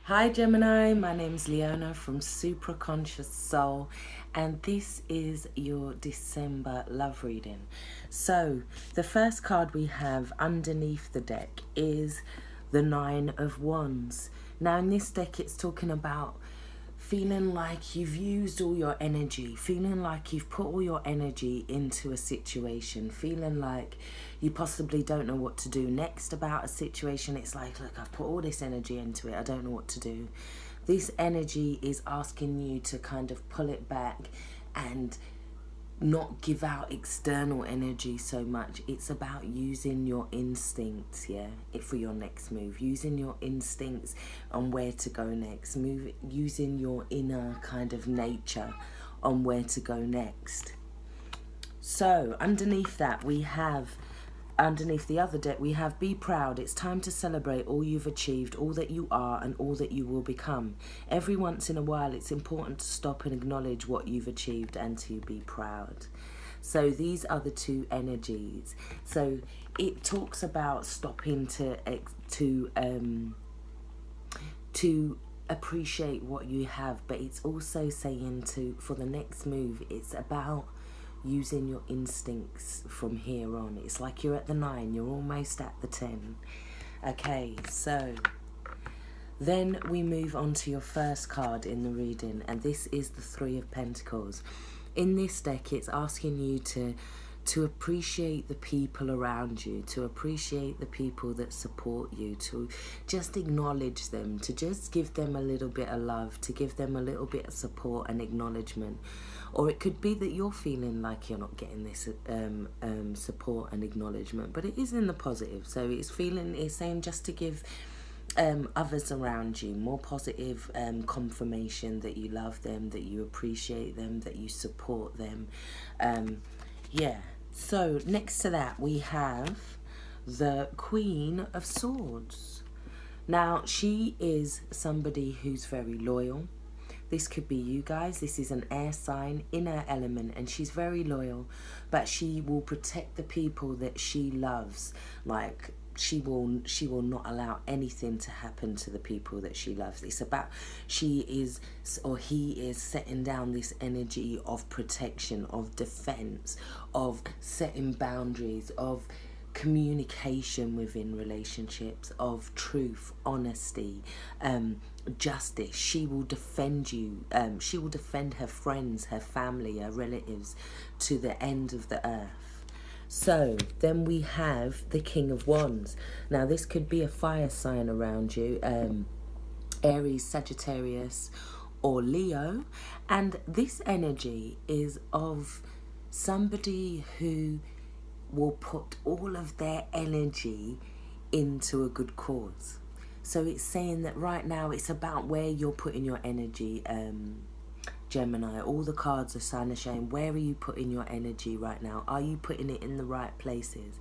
Hi Gemini, my name's Leona from Supraconscious Soul, and this is your December love reading. So the first card we have underneath the deck is the Nine of Wands. Now in this deck it's talking about feeling like you've used all your energy, feeling like you've put all your energy into a situation, feeling like you possibly don't know what to do next about a situation. It's like, look, I've put all this energy into it, I don't know what to do. This energy is asking you to kind of pull it back and not give out external energy so much. It's about using your instincts, for your next move. Using your instincts on where to go next. Using your inner kind of nature on where to go next. So underneath that we have, underneath the other deck, we have be proud. It's time to celebrate all you've achieved, all that you are and all that you will become. Every once in a while, it's important to stop and acknowledge what you've achieved and to be proud. So these are the two energies. So it talks about stopping to appreciate what you have, but it's also saying for the next move, it's about using your instincts from here on. It's like you're at the 9, you're almost at the 10. Okay, so then we move on to your first card in the reading, and this is the Three of Pentacles. In this deck, it's asking you to appreciate the people around you, to appreciate the people that support you, to just acknowledge them, to just give them a little bit of love, to give them a little bit of support and acknowledgement. Or it could be that you're feeling like you're not getting this support and acknowledgement, but it is in the positive. So it's saying just to give others around you more positive confirmation that you love them, that you appreciate them, that you support them. So next to that we have the Queen of Swords. Now she is somebody who's very loyal. This could be you guys. This is an air sign in her element, and she's very loyal, but she will protect the people that she loves. Like she will not allow anything to happen to the people that she loves. It's about he is setting down this energy of protection, of defense, of setting boundaries, of communication within relationships, of truth, honesty, justice. She will defend you. She will defend her friends, her family, her relatives to the end of the earth. So then we have the King of Wands. Now this could be a fire sign around you, Aries, Sagittarius or Leo, and this energy is of somebody who will put all of their energy into a good cause. So it's saying that right now it's about where you're putting your energy, Gemini. All the cards are sign of shame. Where are you putting your energy right now? Are you putting it in the right places?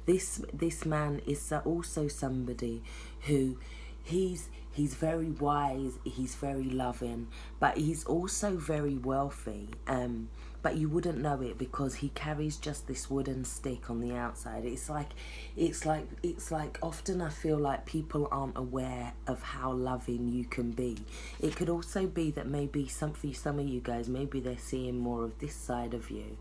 This man is also somebody who he's very wise, he's very loving, but he's also very wealthy. But you wouldn't know it because he carries just this wooden stick on the outside. It's like often I feel like people aren't aware of how loving you can be. It could also be that maybe some of you guys, maybe they're seeing more of this side of you.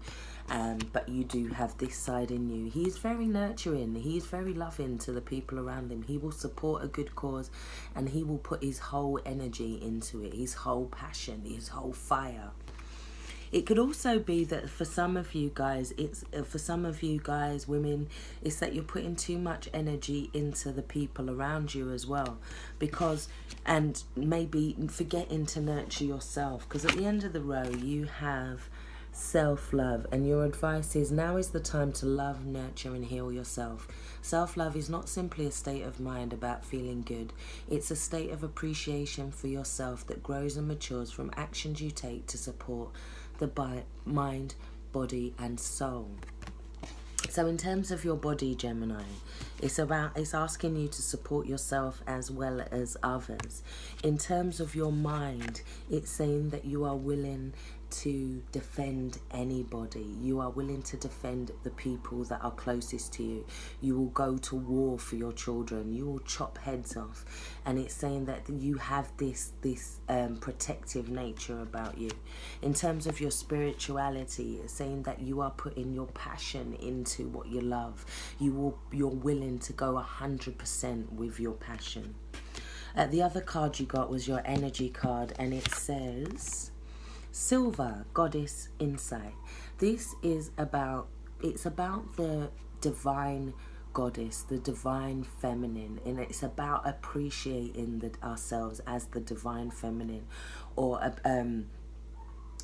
But you do have this side in you. He's very nurturing. He's very loving to the people around him. He will support a good cause, and he will put his whole energy into it, his whole passion, his whole fire. It could also be that for some of you guys, women, it's that you're putting too much energy into the people around you as well, and maybe forgetting to nurture yourself, because at the end of the row you have self-love, and your advice is now is the time to love, nurture and heal yourself. Self-love is not simply a state of mind about feeling good. It's a state of appreciation for yourself that grows and matures from actions you take to support the mind, body and soul. So in terms of your body, Gemini, it's asking you to support yourself as well as others. In terms of your mind, it's saying that you are willing to defend anybody. You are willing to defend the people that are closest to you. You will go to war for your children. You will chop heads off. And it's saying that you have this protective nature about you. In terms of your spirituality, it's saying that you are putting your passion into what you love. You're willing to go 100% with your passion. The other card you got was your energy card, and it says Silver, Goddess Insight. This is about, it's about the divine goddess, the divine feminine, and it's about appreciating ourselves as the divine feminine, or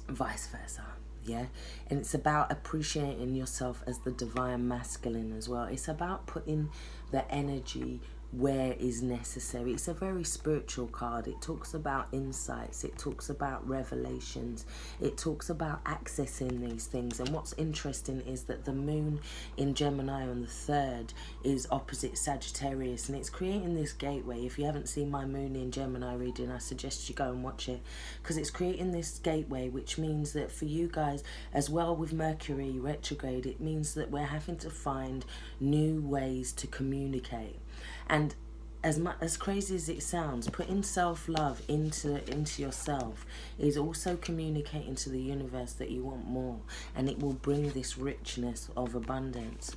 vice versa. Yeah, and it's about appreciating yourself as the divine masculine as well. It's about putting the energy where is necessary. It's a very spiritual card. It talks about insights, it talks about revelations, it talks about accessing these things. And what's interesting is that the moon in Gemini on the 3rd is opposite Sagittarius, and it's creating this gateway. If you haven't seen my moon in Gemini reading, I suggest you go and watch it, because it's creating this gateway, which means that for you guys as well, with Mercury retrograde, it means that we're having to find new ways to communicate. And as crazy as it sounds, putting self-love into yourself is also communicating to the universe that you want more, and it will bring this richness of abundance.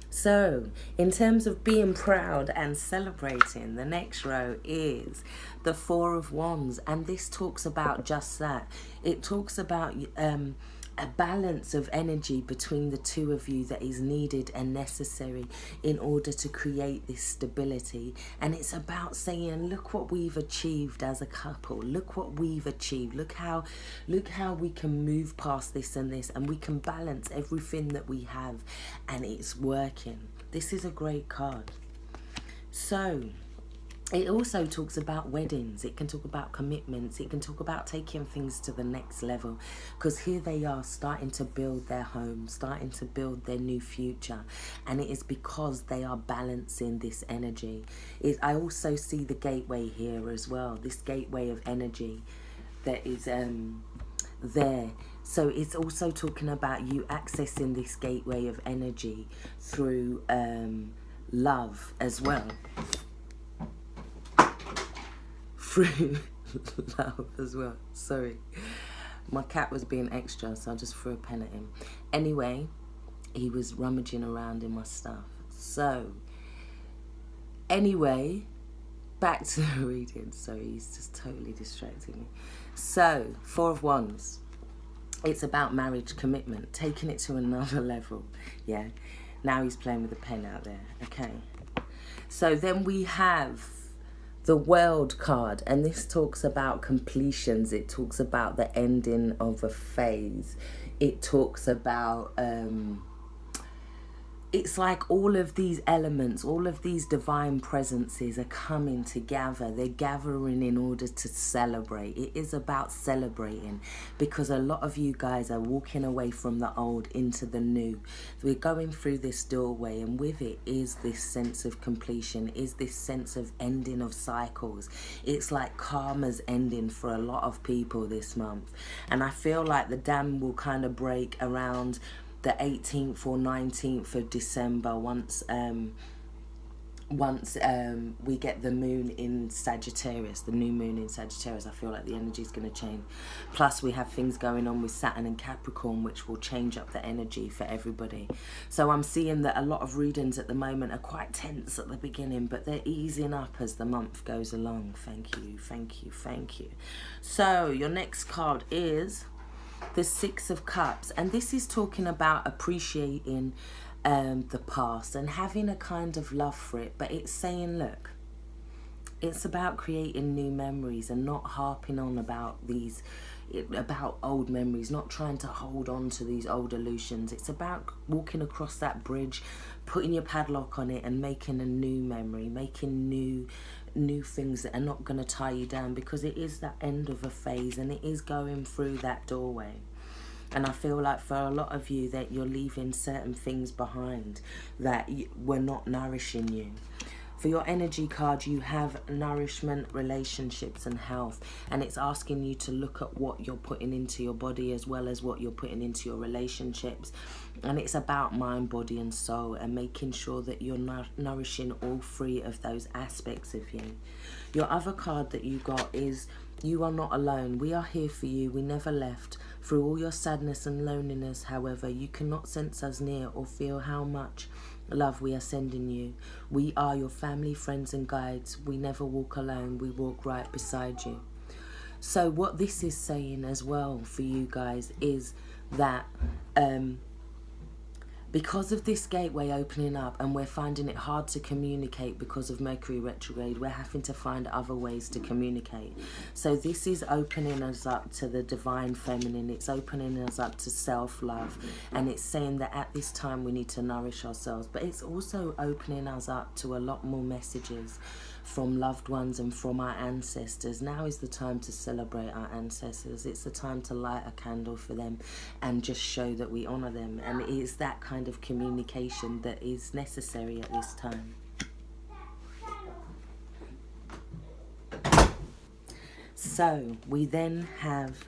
So, in terms of being proud and celebrating, the next row is the 4 of Wands, and this talks about just that. It talks about a balance of energy between the two of you that is needed and necessary in order to create this stability. And it's about saying, look what we've achieved as a couple. Look what we've achieved. Look how we can move past this and this, and we can balance everything that we have, and it's working. This is a great card. So it also talks about weddings. It can talk about commitments. It can talk about taking things to the next level, because here they are starting to build their home, starting to build their new future, and it is because they are balancing this energy. I also see the gateway here as well, this gateway of energy that is there. So it's also talking about you accessing this gateway of energy through love as well. Through love as well. Sorry, my cat was being extra, so I just threw a pen at him. Anyway, he was rummaging around in my stuff. So anyway, back to the reading. Sorry, he's just totally distracting me. So 4 of Wands, it's about marriage, commitment, taking it to another level. Yeah, now he's playing with the pen out there. Okay, so then we have the World card, and this talks about completions. It talks about the ending of a phase. It talks about it's like all of these elements, all of these divine presences are coming together. They're gathering in order to celebrate. It is about celebrating, because a lot of you guys are walking away from the old into the new. We're going through this doorway, and with it is this sense of completion, is this sense of ending of cycles. It's like karma's ending for a lot of people this month. And I feel like the dam will kind of break around the 18th or 19th of December once we get the moon in Sagittarius, the new moon in Sagittarius. I feel like the energy is going to change. Plus we have things going on with Saturn and Capricorn, which will change up the energy for everybody. So I'm seeing that a lot of readings at the moment are quite tense at the beginning, but they're easing up as the month goes along. Thank you, thank you, thank you. So your next card is the 6 of Cups, and this is talking about appreciating the past and having a kind of love for it. But it's saying, look, it's about creating new memories and not harping on about old memories, not trying to hold on to these old illusions. It's about walking across that bridge, putting your padlock on it, and making a new memory, making new things that are not going to tie you down, because it is that end of a phase and it is going through that doorway. And I feel like for a lot of you that you're leaving certain things behind that were not nourishing you. For your energy card, you have nourishment, relationships and health. And it's asking you to look at what you're putting into your body as well as what you're putting into your relationships. And it's about mind, body and soul, and making sure that you're nourishing all three of those aspects of you. Your other card that you got is you are not alone. We are here for you. We never left. Through all your sadness and loneliness, however, you cannot sense us near or feel how much love we are sending you. We are your family, friends and guides. We never walk alone. We walk right beside you. So what this is saying as well for you guys is that because of this gateway opening up and we're finding it hard to communicate because of Mercury retrograde, we're having to find other ways to communicate. So this is opening us up to the divine feminine. It's opening us up to self-love. And it's saying that at this time we need to nourish ourselves. But it's also opening us up to a lot more messages from loved ones and from our ancestors. Now is the time to celebrate our ancestors. It's the time to light a candle for them and just show that we honor them. And it is that kind of communication that is necessary at this time. So we then have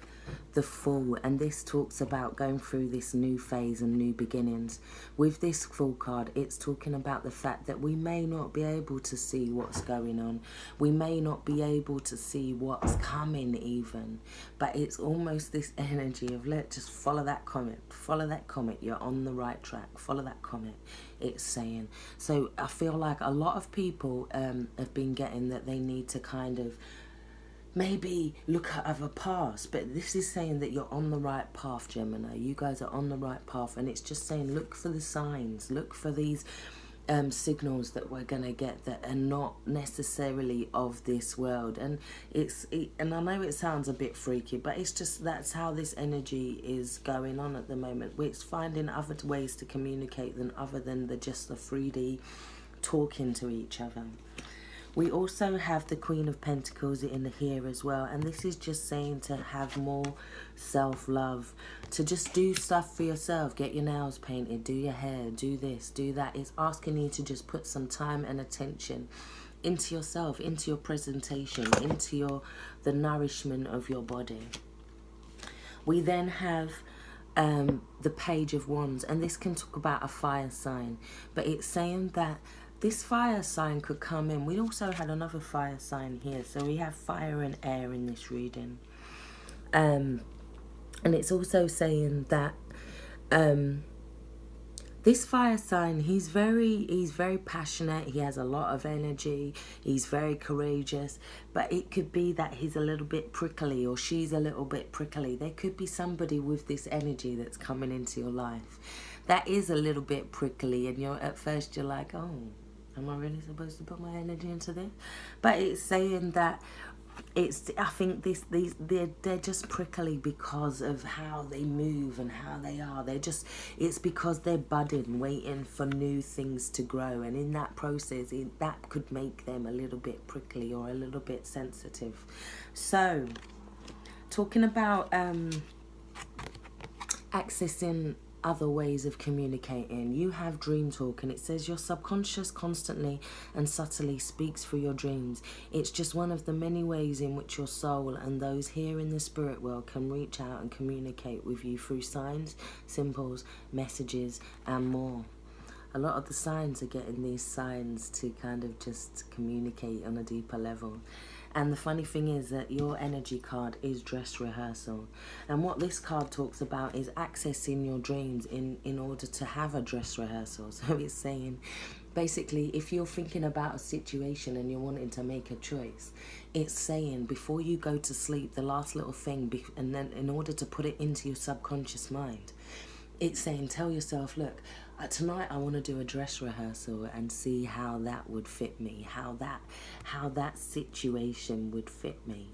the Fool, and this talks about going through this new phase and new beginnings. With this Fool card, it's talking about the fact that we may not be able to see what's going on. We may not be able to see what's coming even, but it's almost this energy of just follow that comet, follow that comet, you're on the right track, follow that comet, it's saying. So I feel like a lot of people have been getting that they need to kind of maybe look at other paths, but this is saying that you're on the right path, Gemini. You guys are on the right path, and it's just saying look for the signs, look for these signals that we're gonna get that are not necessarily of this world. And and I know it sounds a bit freaky, but it's just that's how this energy is going on at the moment. It's finding other ways to communicate than other than just the 3D talking to each other. We also have the Queen of Pentacles in here as well. And this is just saying to have more self-love. To just do stuff for yourself. Get your nails painted. Do your hair. Do this. Do that. It's asking you to just put some time and attention into yourself. Into your presentation. Into the nourishment of your body. We then have the Page of Wands. And this can talk about a fire sign. But it's saying that this fire sign could come in. We also had another fire sign here. So we have fire and air in this reading. And it's also saying that this fire sign, he's very passionate. He has a lot of energy. He's very courageous. But it could be that he's a little bit prickly or she's a little bit prickly. There could be somebody with this energy that's coming into your life that is a little bit prickly. And at first you're like, oh, am I really supposed to put my energy into this? But it's saying that I think they're just prickly because of how they move and how they are. It's because they're budding, waiting for new things to grow. And in that process, that could make them a little bit prickly or a little bit sensitive. So, talking about accessing other ways of communicating. You have dream talk, and it says your subconscious constantly and subtly speaks through your dreams. It's just one of the many ways in which your soul and those here in the spirit world can reach out and communicate with you through signs, symbols, messages and more. A lot of the signs are getting these signs to kind of just communicate on a deeper level. And the funny thing is that your energy card is dress rehearsal. And what this card talks about is accessing your dreams in order to have a dress rehearsal. So it's saying, basically, if you're thinking about a situation and you're wanting to make a choice, it's saying before you go to sleep, the last little thing, and then in order to put it into your subconscious mind, it's saying, tell yourself, look, tonight I want to do a dress rehearsal and see how that would fit me, how that situation would fit me.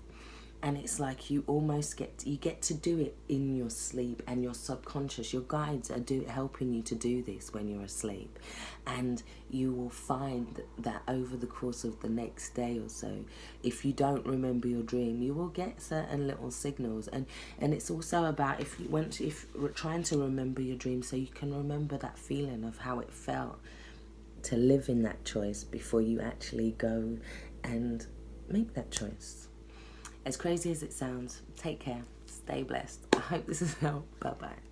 And it's like you almost get to do it in your sleep, and your subconscious, your guides are helping you to do this when you're asleep. And you will find that over the course of the next day or so, if you don't remember your dream, you will get certain little signals. And it's also about if you're trying to remember your dream, so you can remember that feeling of how it felt to live in that choice before you actually go and make that choice. As crazy as it sounds, take care, stay blessed. I hope this has helped. Bye-bye.